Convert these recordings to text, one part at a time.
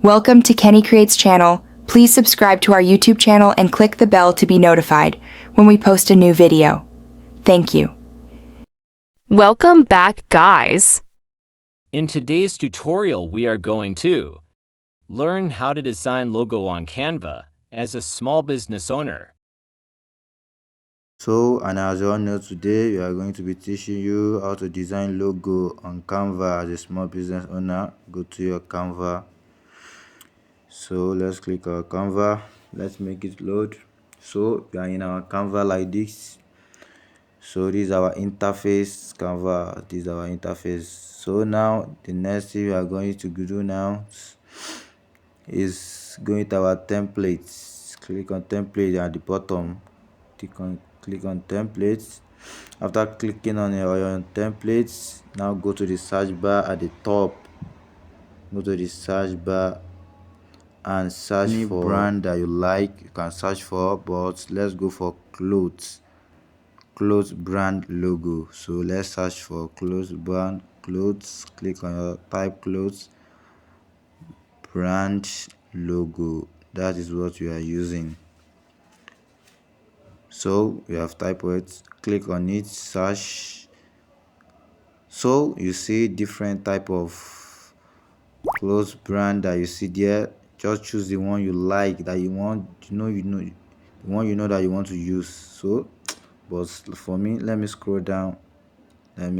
Welcome to Kenny Creates channel. Please subscribe to our YouTube channel and click the bell to be notified when we post a new video. Thank you. Welcome back, guys. In today's tutorial, we are going to learn how to design logo on Canva as a small business owner. And as you all know, today we are going to be teaching you how to design logo on Canva as a small business owner. Go to your Canva. So let's click our Canva. Let's make it load. So we are in our Canva like this. So this is our interface. Canva, this is our interface. So now the next thing we are going to do now is going to our templates. Click on template at the bottom. Click on templates. After clicking on your templates, now go to the search bar at the top. Go to the search bar and search any for brand that you like. You can search for, but let's go for clothes brand logo. So let's search for clothes brand clothes. Click on your type clothes brand logo. That is what we are using. So we have typed it, click on it, search. So you see different type of clothes brand that you see there. Just choose the one you like, that you want, the one you know that you want to use. So but for me, let me scroll down. I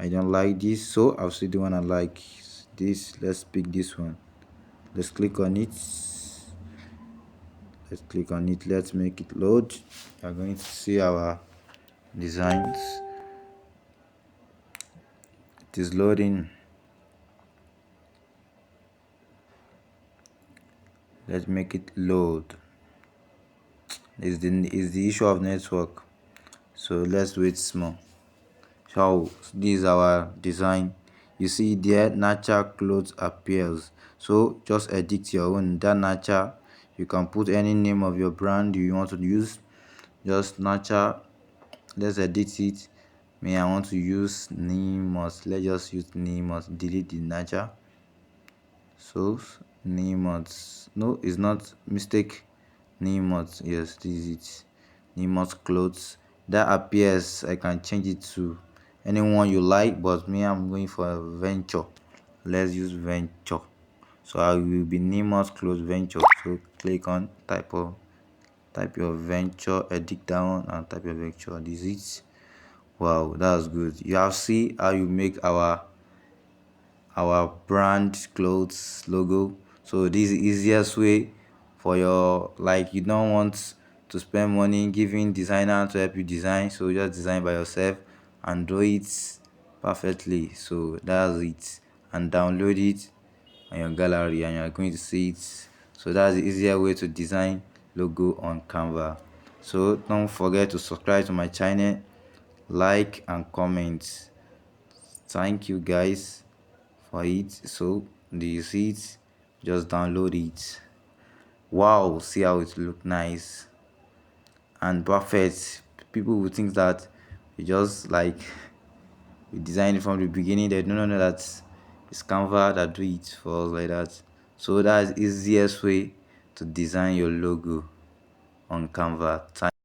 don't like this, so I'll see the one I like. This, let's pick this one. Let's click on it. Let's make it load. We are going to see our designs. It is loading. Let's make it load. Is the issue of network, so let's wait small. So this is our design. You see there, natural clothes appears. So just edit your own. That natural, you can put any name of your brand you want to use. Just natural. Let's edit it. Me, I want to use Nemos. Let's just use Nemos. Delete the natural. So Nemos. No, it's not mistake. Nemos. Yes, this is it. Nemos clothes. That appears. I can change it to anyone you like, but me, I'm going for a venture. Let's use venture. So I will be Nemos clothes venture. So click on type your venture, edit down and type your venture. This is it. Wow, that's good. You have see how you make our brand clothes logo. So this is the easiest way for your, like, you don't want to spend money giving designer to help you design, so just design by yourself and do it perfectly. So that's it, and download it on your gallery and you're going to see it. So that's the easier way to design logo on Canva. So don't forget to subscribe to my channel, like and comment. Thank you guys for it. So do you see it? Just download it. Wow, see how it look nice and perfect. People will think that you just like we designed it from the beginning. They don't know that it's Canva that do it for us like that. So that's the easiest way to design your logo on Canva.